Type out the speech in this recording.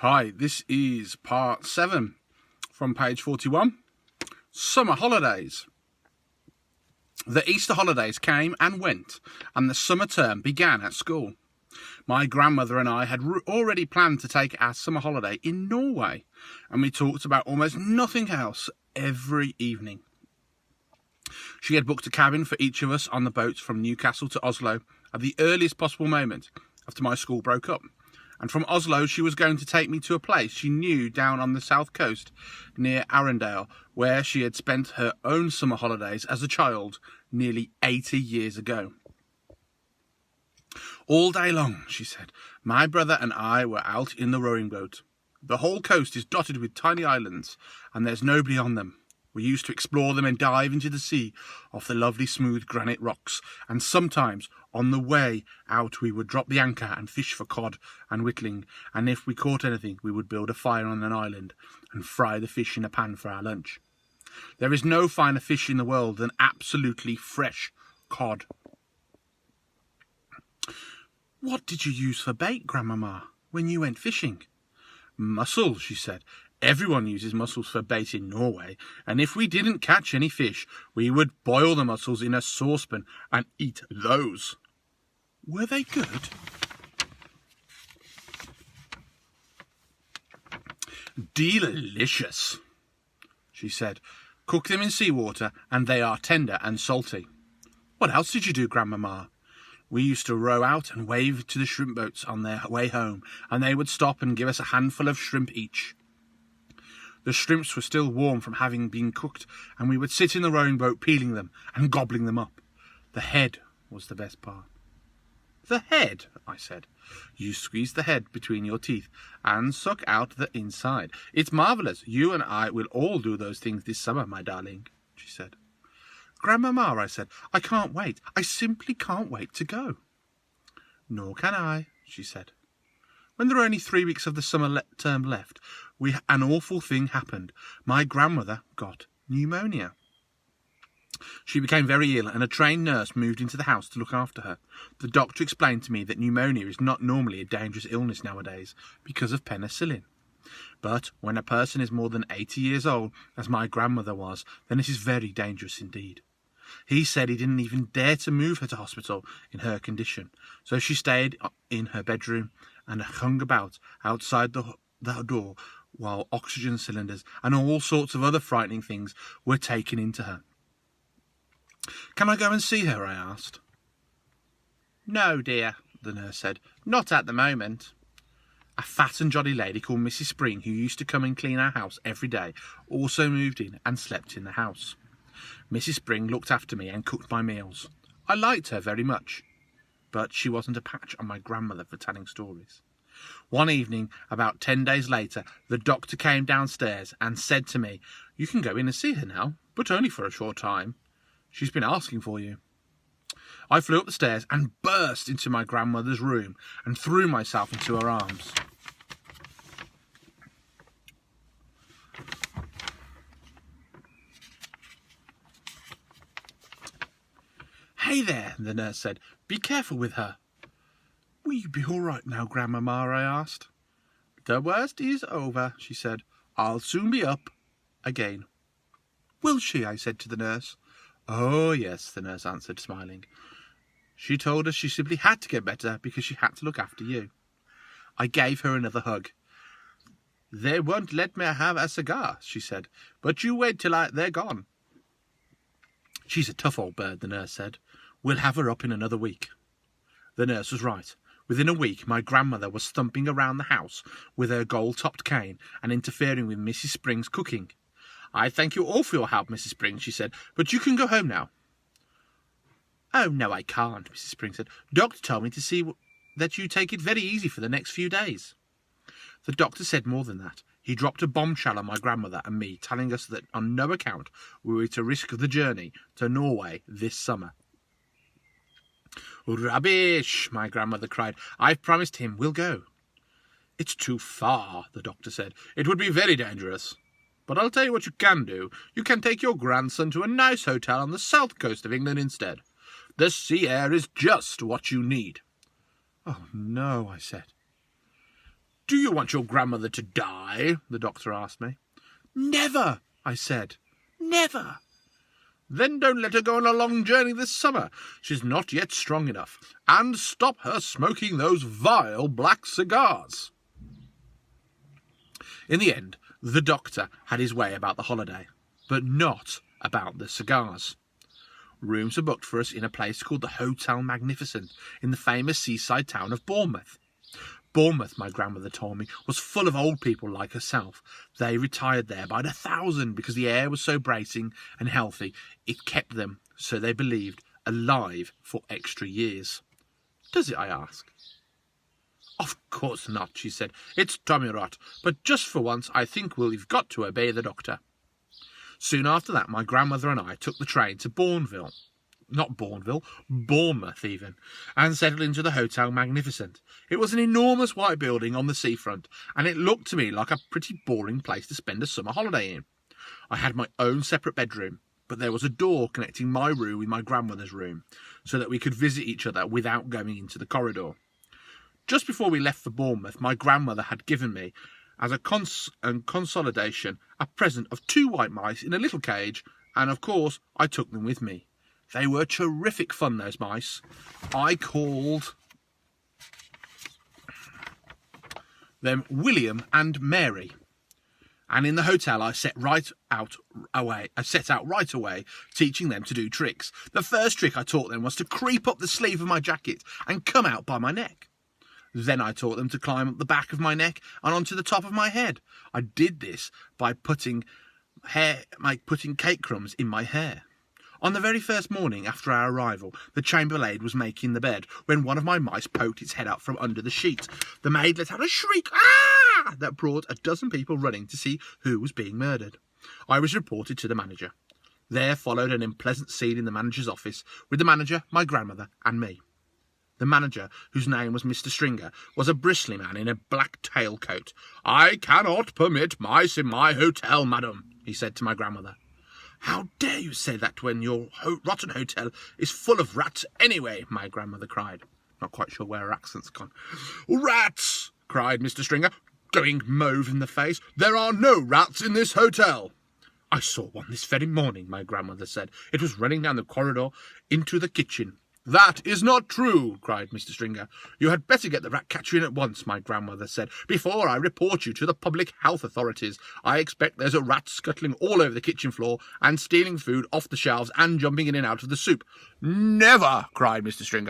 Hi, this is part 7 from page 41. Summer holidays. The Easter holidays came and went, and the summer term began at school. My grandmother and I had already planned to take our summer holiday in Norway, and we talked about almost nothing else every evening. She had booked a cabin for each of us on the boat from Newcastle to Oslo at the earliest possible moment after my school broke up. And from Oslo, she was going to take me to a place she knew down on the south coast near Arendal, where she had spent her own summer holidays as a child nearly 80 years ago. All day long, she said, my brother and I were out in the rowing boat. The whole coast is dotted with tiny islands, and there's nobody on them. We used to explore them and dive into the sea off the lovely smooth granite rocks, and sometimes on the way out we would drop the anchor and fish for cod and whitling, and if we caught anything we would build a fire on an island and fry the fish in a pan for our lunch. There is no finer fish in the world than absolutely fresh cod. What did you use for bait, Grandmama, when you went fishing? Mussels, she said. Everyone uses mussels for bait in Norway, and if we didn't catch any fish, we would boil the mussels in a saucepan and eat those. Were they good? Delicious, she said. Cook them in seawater, and they are tender and salty. What else did you do, Grandmama? We used to row out and wave to the shrimp boats on their way home, and they would stop and give us a handful of shrimp each. The shrimps were still warm from having been cooked, and we would sit in the rowing boat peeling them and gobbling them up. The head was the best part. The head, I said. You squeeze the head between your teeth and suck out the inside. It's marvellous. You and I will all do those things this summer, my darling, she said. Grandmama, I said, I can't wait. I simply can't wait to go. Nor can I, she said. When there were only 3 weeks of the summer term left, an awful thing happened. My grandmother got pneumonia. She became very ill, and a trained nurse moved into the house to look after her. The doctor explained to me that pneumonia is not normally a dangerous illness nowadays because of penicillin. But when a person is more than 80 years old, as my grandmother was, then it is very dangerous indeed. He said he didn't even dare to move her to hospital in her condition, so she stayed in her bedroom and hung about outside the door while oxygen cylinders and all sorts of other frightening things were taken into her. Can I go and see her? I asked. No, dear, the nurse said. Not at the moment. A fat and jolly lady called Mrs. Spring, who used to come and clean our house every day, also moved in and slept in the house. Mrs. Spring looked after me and cooked my meals. I liked her very much, but she wasn't a patch on my grandmother for telling stories. One evening, about 10 days later, the doctor came downstairs and said to me, You can go in and see her now, but only for a short time. She's been asking for you. I flew up the stairs and burst into my grandmother's room and threw myself into her arms. Hey there, the nurse said. Be careful with her. Will you be all right now, Grandmama? I asked. The worst is over, she said. I'll soon be up again. Will she? I said to the nurse. Oh, yes, the nurse answered, smiling. She told us she simply had to get better because she had to look after you. I gave her another hug. They won't let me have a cigar, she said, but you wait till they're gone. She's a tough old bird, the nurse said. We'll have her up in another week. The nurse was right. Within a week, my grandmother was thumping around the house with her gold-topped cane and interfering with Mrs. Spring's cooking. I thank you all for your help, Mrs. Spring, she said, but you can go home now. Oh, no, I can't, Mrs. Spring said. Doctor told me to see that you take it very easy for the next few days. The doctor said more than that. He dropped a bombshell on my grandmother and me, telling us that on no account were we to risk the journey to Norway this summer. Rubbish, my grandmother cried. I've promised him we'll go. It's too far, the doctor said. It would be very dangerous. But I'll tell you what you can do. You can take your grandson to a nice hotel on the south coast of England instead. The sea air is just what you need. Oh, no, I said. Do you want your grandmother to die? The doctor asked me. Never, I said. Never. Then don't let her go on a long journey this summer. She's not yet strong enough. And stop her smoking those vile black cigars. In the end, the doctor had his way about the holiday, but not about the cigars. Rooms were booked for us in a place called the Hotel Magnificent in the famous seaside town of Bournemouth. Bournemouth, my grandmother told me, was full of old people like herself. They retired there by the thousand because the air was so bracing and healthy. It kept them, so they believed, alive for extra years. Does it, I asked. Of course not, she said. It's tommy rot, but just for once I think we've got to obey the doctor. Soon after that, my grandmother and I took the train to Bournemouth even, and settled into the Hotel Magnificent. It was an enormous white building on the seafront, and it looked to me like a pretty boring place to spend a summer holiday in. I had my own separate bedroom, but there was a door connecting my room with my grandmother's room, so that we could visit each other without going into the corridor. Just before we left for Bournemouth, my grandmother had given me, as a consolidation, a present of 2 white mice in a little cage, and of course I took them with me. They were terrific fun, those mice. I called them William and Mary. And in the hotel I set out right away, teaching them to do tricks. The first trick I taught them was to creep up the sleeve of my jacket and come out by my neck. Then I taught them to climb up the back of my neck and onto the top of my head. I did this by putting cake crumbs in my hair. On the very first morning after our arrival, the chambermaid was making the bed when one of my mice poked its head out from under the sheet. The maid let out a shriek, "Ah!" that brought a dozen people running to see who was being murdered. I was reported to the manager. There followed an unpleasant scene in the manager's office with the manager, my grandmother, and me. The manager, whose name was Mr. Stringer, was a bristly man in a black tailcoat. "I cannot permit mice in my hotel, madam," he said to my grandmother. "How dare you say that when your rotten hotel is full of rats anyway?" my grandmother cried. Not quite sure where her accent's gone. "Rats!" cried Mr. Stringer, going mauve in the face. "There are no rats in this hotel." "I saw one this very morning," my grandmother said. "It was running down the corridor into the kitchen." "That is not true," cried Mr. Stringer. "You had better get the rat catcher in at once," my grandmother said, "before I report you to the public health authorities. I expect there's a rat scuttling all over the kitchen floor and stealing food off the shelves and jumping in and out of the soup." "Never!" cried Mr. Stringer.